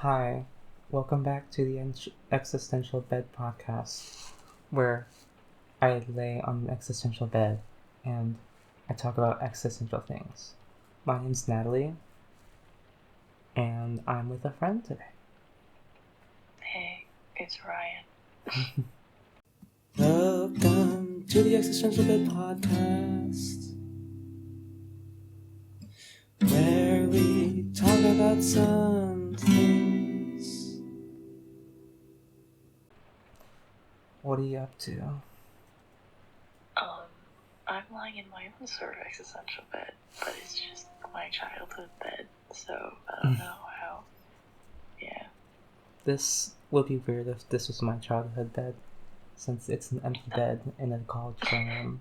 Hi, welcome back to the Existential Bed podcast, where I lay on an existential bed and I talk about existential things. My name's Natalie, and I'm with a friend today. Hey, it's Ryan. Welcome to the Existential Bed podcast, where we talk about some things. What are you up to? I'm lying in my own sort of existential bed, but it's just my childhood bed, so I don't know how. Yeah. This would be weird if this was my childhood bed, since it's an empty bed in a college dorm room.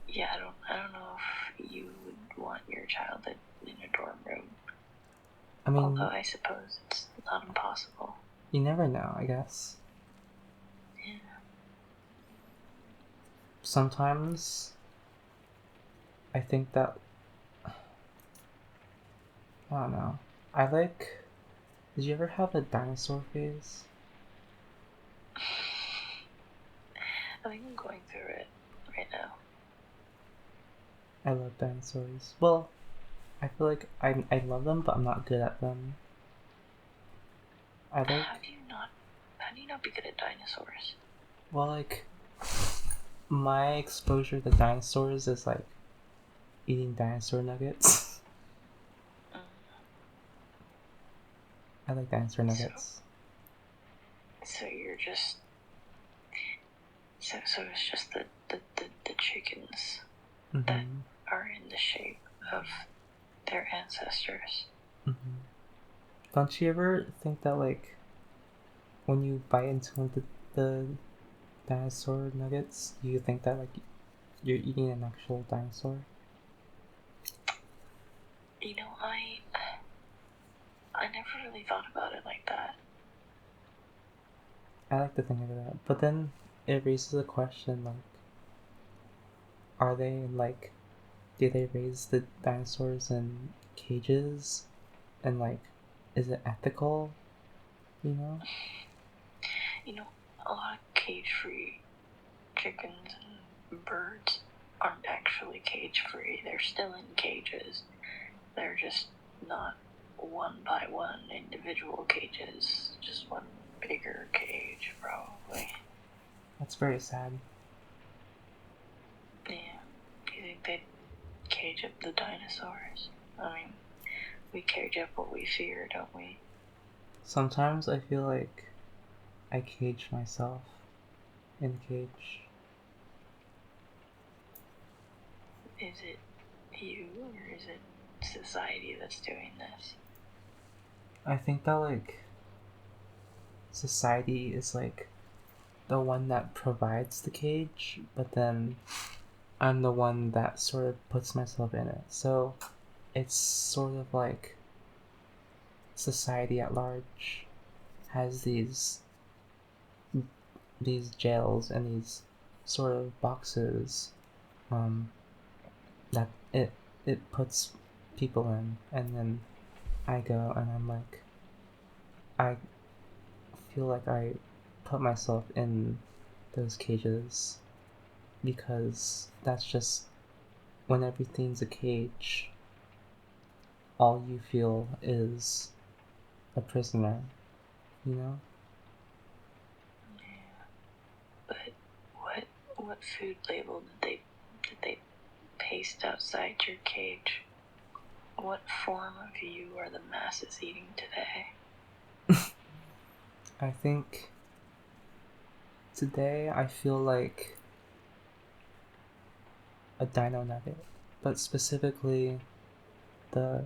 Yeah, I don't know if you would want your childhood in a dorm room. I mean, although I suppose it's not impossible. You never know, I guess. Yeah. Sometimes I think that I don't know. Did you ever have a dinosaur phase? I think I'm going through it right now. I love dinosaurs. Well, I feel like I love them, but I'm not good at them. How do you not be good at dinosaurs? Well, my exposure to dinosaurs is like eating dinosaur nuggets. I like dinosaur nuggets. So you're just so it's just the chickens that are in the shape of their ancestors. Don't you ever think that when you bite into one of the dinosaur nuggets, you think that you're eating an actual dinosaur? You know, I never really thought about it like that. I like to think of that, but then it raises a question are they do they raise the dinosaurs in cages, and is it ethical? You know? You know, a lot of cage-free chickens and birds aren't actually cage-free. They're still in cages. They're just not one by one individual cages, just one bigger cage, probably. That's very sad. Yeah. Do you think they'd cage up the dinosaurs? I mean, we cage up what we fear, don't we? Sometimes I feel like I cage myself in a cage. Is it you, or is it society that's doing this? I think that society is the one that provides the cage, but then I'm the one that sort of puts myself in it. So it's sort of like society at large has these jails and these sort of boxes that it puts people in, and then I go and I feel like I put myself in those cages, because that's just, when everything's a cage, all you feel is a prisoner, you know? Yeah. But what food label did they paste outside your cage? What form of you are the masses eating today? I think today I feel like a dino nugget, but specifically the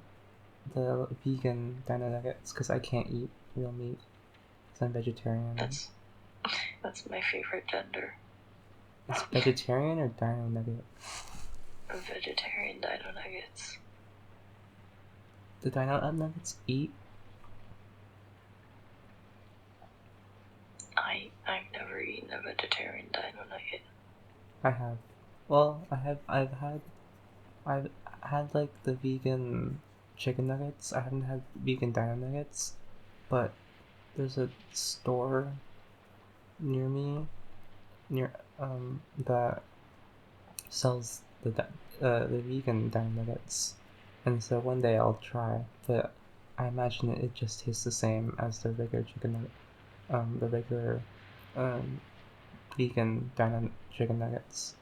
vegan dino nuggets, because I can't eat real meat because I'm vegetarian. That's my favorite gender. It's vegetarian or dino nugget? Vegetarian dino nuggets. Do dino nuggets eat? I've never eaten a vegetarian dino nugget. I have. Well, I've had the vegan chicken nuggets. I haven't had vegan dino nuggets, but there's a store near me that sells the vegan dino nuggets, and so one day I'll try. But I imagine it just tastes the same as the regular chicken nugget, the regular vegan dino chicken nuggets.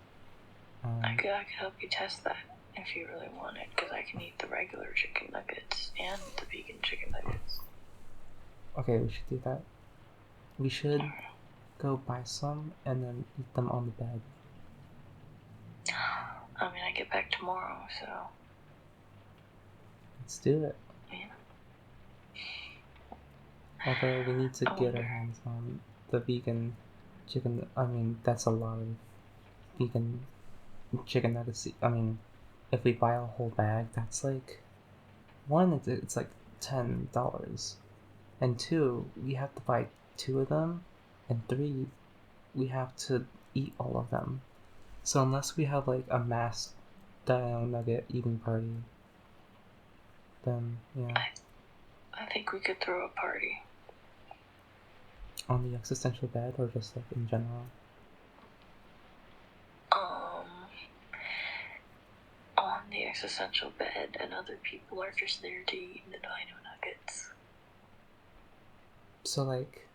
I could help you test that if you really want it, because I can eat the regular chicken nuggets and the vegan chicken nuggets. Okay, we should do that. We should go buy some and then eat them on the bed. I mean, I get back tomorrow, so. Let's do it. Yeah. Although we need to get our hands on the vegan chicken. I mean, that's a lot of vegan chicken nuggets. I mean, if we buy a whole bag, that's like one. It's like $10, and two, we have to buy two of them, and three, we have to eat all of them. So unless we have like a mass dino nugget eating party, then yeah. I think we could throw a party. On the existential bed, or just like in general? On the existential bed, and other people are just there to eat the dino nuggets. So like,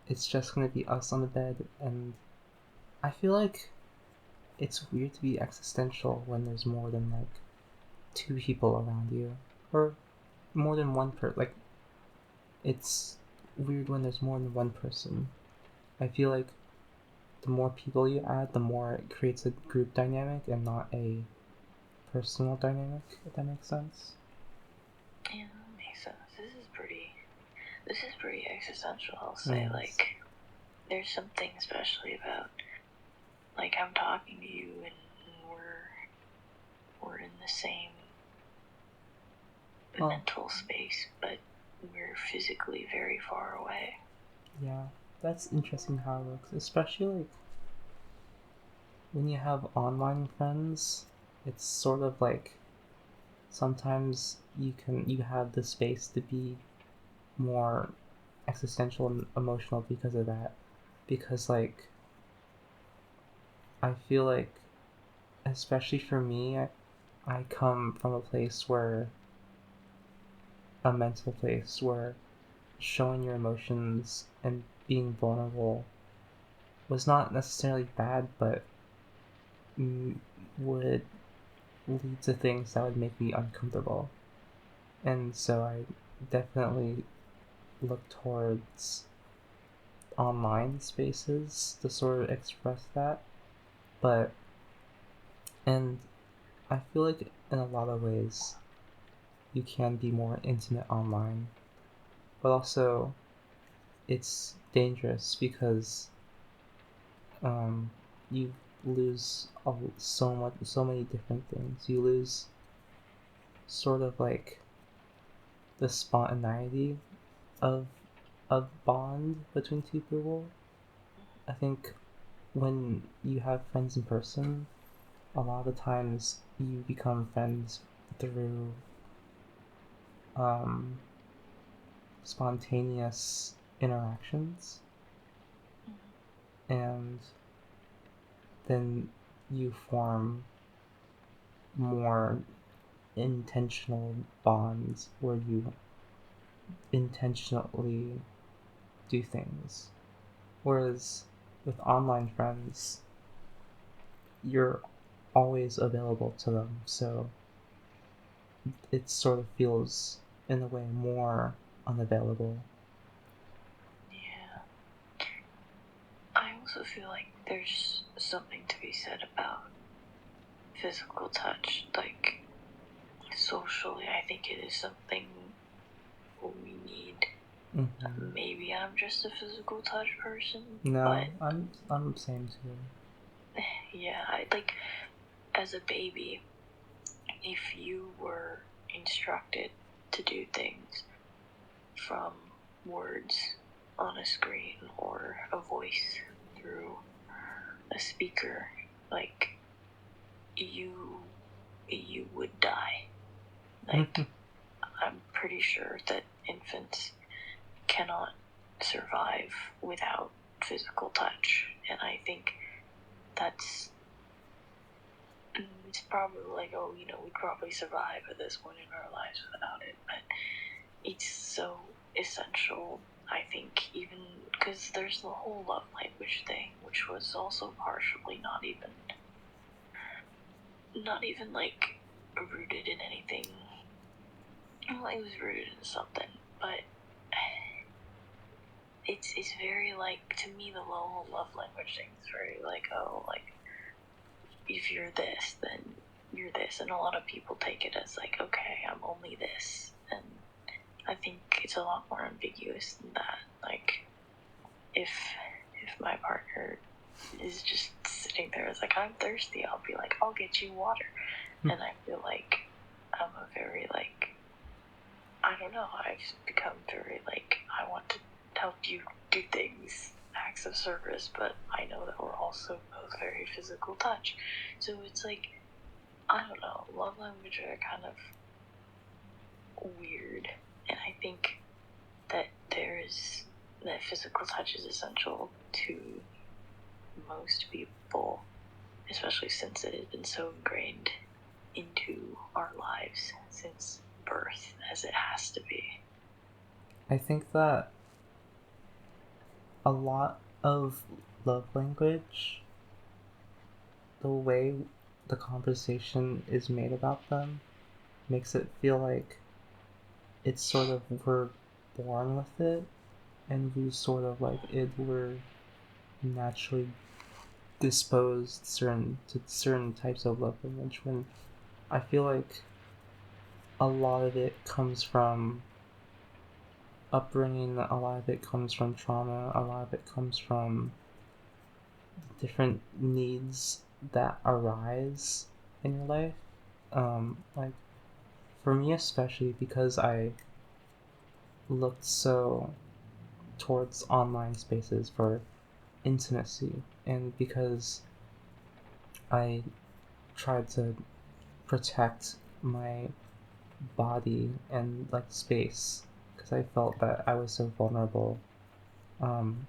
it's just gonna be us on the bed, and I feel like it's weird to be existential when there's more than like two people around you, or more than one per. Like, it's weird when there's more than one person. I feel like the more people you add, the more it creates a group dynamic and not a personal dynamic, if that makes sense. Yeah, that makes sense. This is pretty existential, I'll say. Yes. Like, there's something especially about, like, I'm talking to you and we're in the same mental space, but we're physically very far away. Yeah, that's interesting how it works, especially like when you have online friends. It's sort of like sometimes you have the space to be more existential and emotional because of that, because like I feel like, especially for me, I come from a mental place where showing your emotions and being vulnerable was not necessarily bad, but would lead to things that would make me uncomfortable. And so I definitely look towards online spaces to sort of express that. And I feel like in a lot of ways you can be more intimate online, but also it's dangerous because you lose so many different things. You lose sort of like the spontaneity of bond between two people. I think when you have friends in person, a lot of times you become friends through um, spontaneous interactions, and then you form more intentional bonds where you intentionally do things. Whereas with online friends, you're always available to them, so it sort of feels in a way more unavailable. Yeah. I also feel like there's something to be said about physical touch. Like, socially, I think it is something we need. Mm-hmm. Maybe I'm just a physical touch person. No, but I'm the same too. Yeah, like, as a baby, if you were instructed to do things from words on a screen or a voice through a speaker, like, you would die. Like, I'm pretty sure that infants cannot survive without physical touch, and I think that's it's probably like, oh, you know, we'd probably survive at this point in our lives without it, but it's so essential, I think, even because there's the whole love language thing, which was also partially not even like rooted in anything. Well, it was rooted in something, but it's very like, to me, the whole love language thing is very like, oh, like, if you're this, then you're this, and a lot of people take it as like, okay, I'm only this, and I think it's a lot more ambiguous than that. Like, if my partner is just sitting there as like, I'm thirsty, I'll be like, I'll get you water, and I feel like I'm a very like, I don't know, I've become very like, I want to help you do things, acts of service, but I know that we're also both very physical touch, so it's like, I don't know, love language are kind of weird, and I think that that physical touch is essential to most people, especially since it has been so ingrained into our lives since birth, as it has to be. I think that a lot of love language, the way the conversation is made about them, makes it feel like it's sort of we're born with it, and we sort of like it we're naturally disposed to certain types of love language, when I feel like a lot of it comes from upbringing, a lot of it comes from trauma, a lot of it comes from different needs that arise in your life. Like for me especially, because I looked so towards online spaces for intimacy, and because I tried to protect my body and like space, because I felt that I was so vulnerable um,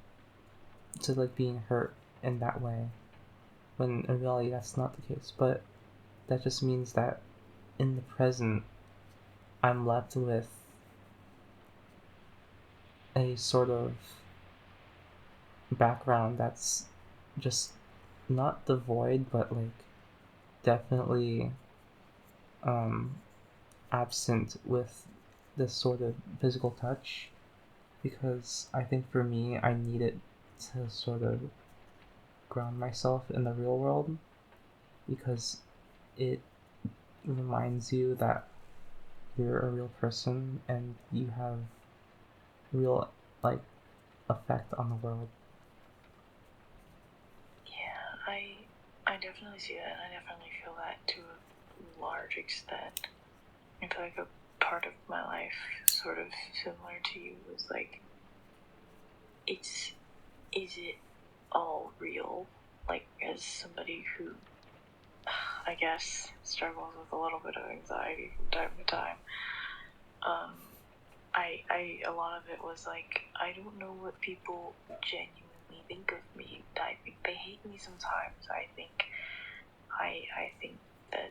to like being hurt in that way, when in reality that's not the case. But that just means that in the present I'm left with a sort of background that's just not devoid, but like definitely um, absent with this sort of physical touch, because I think for me I need it to sort of ground myself in the real world, because it reminds you that you're a real person and you have real like effect on the world. Yeah, I definitely see that, and I definitely feel that to a large extent. I feel like a part of my life, sort of similar to you, was like, is it all real? Like, as somebody who, I guess, struggles with a little bit of anxiety from time to time, a lot of it was like, I don't know what people genuinely think of me. I think they hate me sometimes. I think that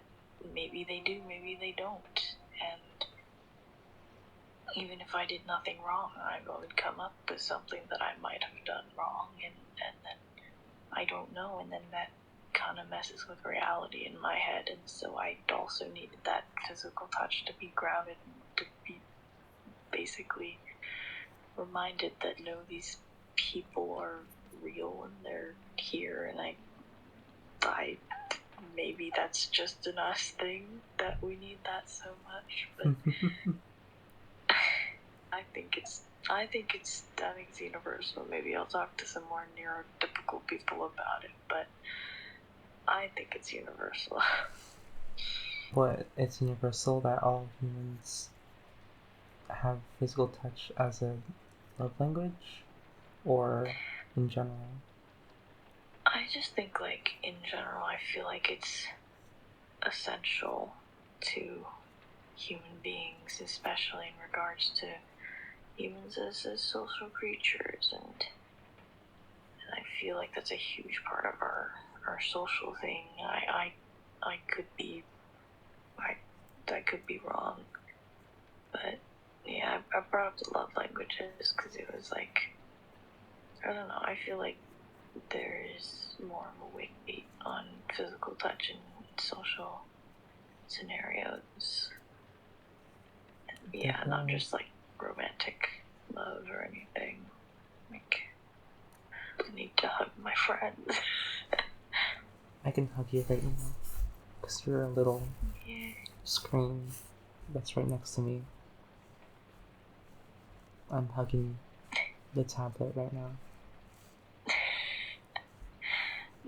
maybe they do, maybe they don't, and even if I did nothing wrong, I would come up with something that I might have done wrong, and then I don't know, and then that kind of messes with reality in my head, and so I also needed that physical touch to be grounded, and to be basically reminded that no, these people are real and they're here, and I maybe that's just an us thing that we need that so much, but I think it's universal. Maybe I'll talk to some more neurotypical people about it, but I think it's universal. But it's universal that all humans have physical touch as a love language, or in general? I just think, in general, I feel like it's essential to human beings, especially in regards to humans as social creatures, and I feel like that's a huge part of our social thing. I could be wrong, but yeah, I brought up the love languages because it was like, I don't know, I feel like there is more of a weight on physical touch in social scenarios. Yeah, not just like romantic love or anything. Like, I need to hug my friends. I can hug you right now, because you're a little screen that's right next to me. I'm hugging the tablet right now.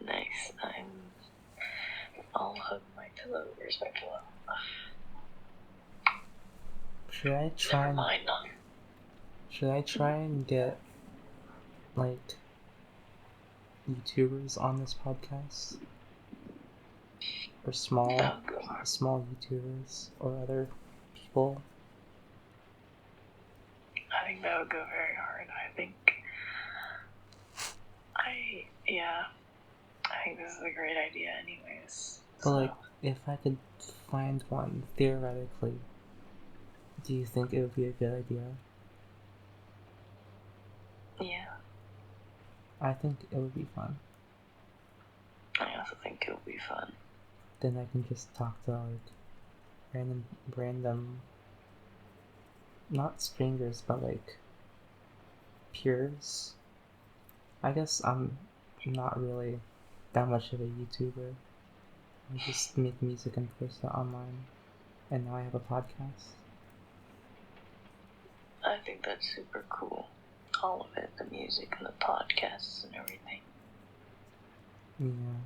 Nice. I'll hug my pillow. Where's my pillow? Should I try? Never mind. Should I try and get like YouTubers on this podcast, or small YouTubers, or other people? I think that would go very hard. I think this is a great idea anyways. But like, if I could find one, theoretically, do you think it would be a good idea? Yeah. I think it would be fun. I also think it would be fun. Then I can just talk to like random, not strangers, but like peers. I guess I'm not really that much of a YouTuber. I just make music and post it online, and now I have a podcast. I think that's super cool. All of it, the music and the podcasts and everything. Yeah.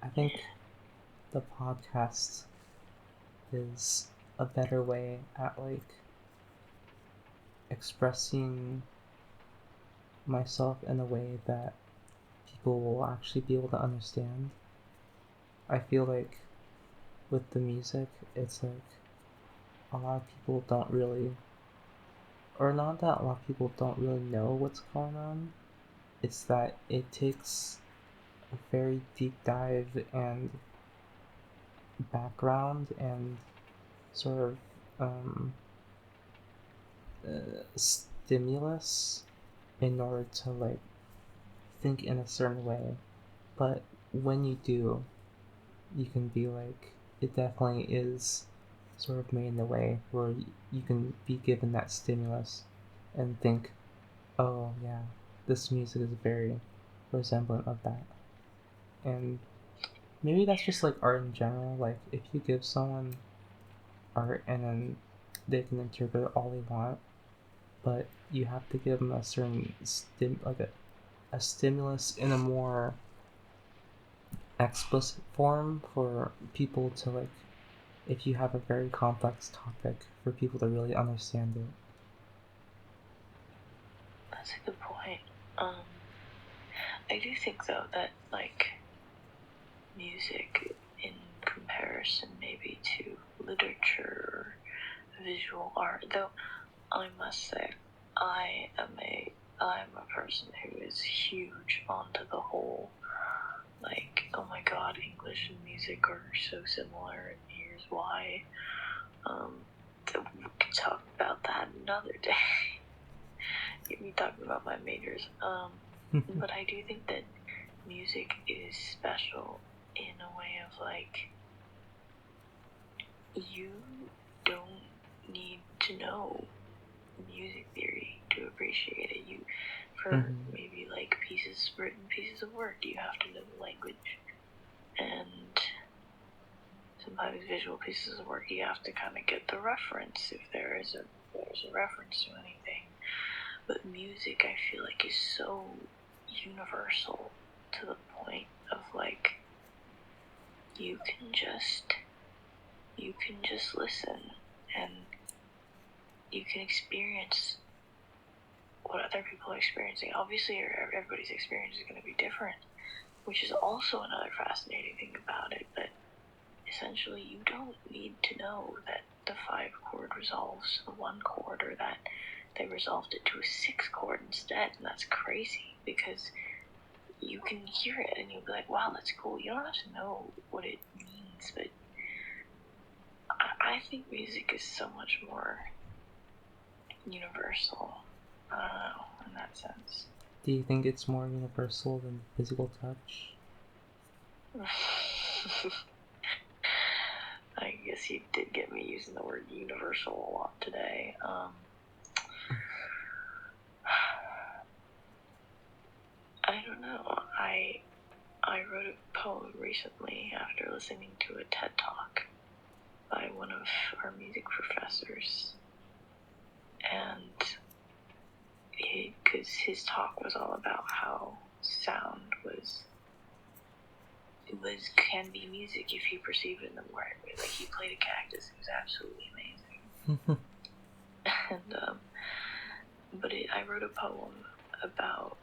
I think the podcast is a better way at like expressing myself in a way that people will actually be able to understand. I feel like with the music, it's like a lot of people don't really, or not that a lot of people don't really know what's going on. It's that it takes a very deep dive and background and sort of stimulus in order to like think in a certain way. But when you do, you can be like, it definitely is sort of made in a way where you can be given that stimulus and think, oh yeah, this music is very resemblant of that. And maybe that's just like art in general. Like if you give someone art and then they can interpret it all they want, but you have to give them a certain a stimulus in a more explicit form for people to like, if you have a very complex topic, for people to really understand it. That's a good point. I do think though that like music in comparison maybe to literature or visual art, though I must say I'm a person who is huge onto the whole like, oh my god, English and music are so similar and here's why. We could talk about that another day. Get me talking about my majors. But I do think that music is special in a way of like, you don't need to know music theory to appreciate it. For maybe like written pieces of work, you have to know the language, and sometimes visual pieces of work you have to kind of get the reference if there's a reference to anything. But music, I feel like, is so universal to the point of like, you can just listen and you can experience what other people are experiencing. Obviously, everybody's experience is going to be different, which is also another fascinating thing about it. But essentially, you don't need to know that the 5-chord resolves the 1 chord, or that they resolved it to a 6 chord instead, and that's crazy because you can hear it and you'll be like, wow, that's cool. You don't have to know what it means, but I think music is so much more universal. I don't know, in that sense. Do you think it's more universal than physical touch? I guess you did get me using the word universal a lot today. I don't know. I wrote a poem recently after listening to a TED Talk by one of our music professors, and because his talk was all about how sound can be music if you perceive it in the right way. Like, he played a cactus. It was absolutely amazing. And but I wrote a poem about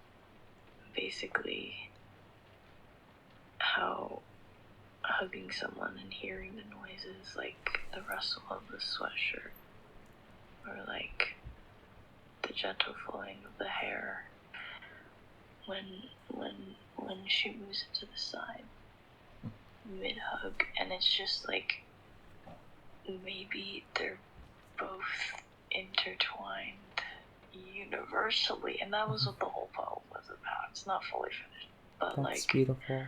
basically how hugging someone and hearing the noises, like the rustle of the sweatshirt, or like the gentle flowing of the hair when she moves it to the side mid-hug, and it's just like maybe they're both intertwined universally, and that was what the whole poem was about. It's not fully finished, but That's like, beautiful.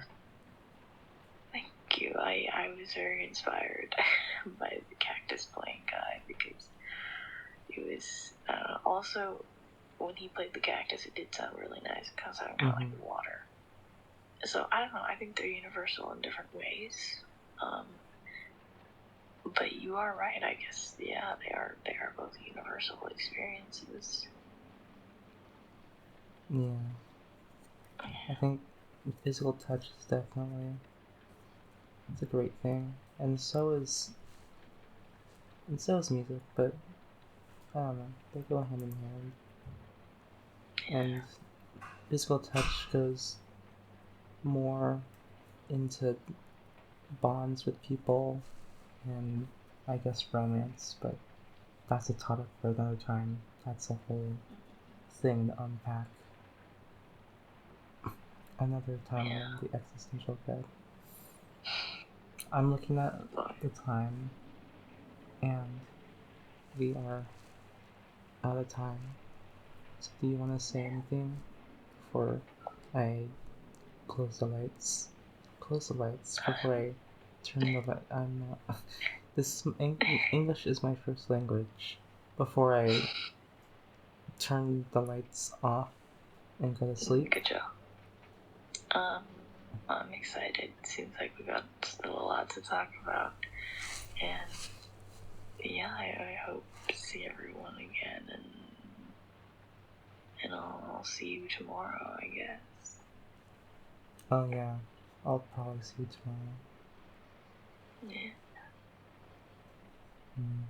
thank you. I was very inspired by the cactus playing guy, because it was also, when he played the cactus, it did sound really nice. It kind of sounded kind of like water. So I don't know. I think they're universal in different ways. But you are right. I guess, yeah, they are both universal experiences. Yeah. I think physical touch is definitely, it's a great thing, and so is music, but I don't know, they go hand in hand. And physical touch goes more into bonds with people and I guess romance, but that's a topic for another time. That's a whole thing to unpack. Another time on the existential bed. I'm looking at the time, and we are out of time. So do you want to say anything before I close the lights? Close the lights before I turn the light. I'm not. This English is my first language. Before I turn the lights off and go to sleep. Good job. I'm excited. It seems like we got still a lot to talk about, and yeah, I hope to see everyone again, and I'll see you tomorrow, I guess. Oh yeah, I'll probably see you tomorrow. Yeah. Mm.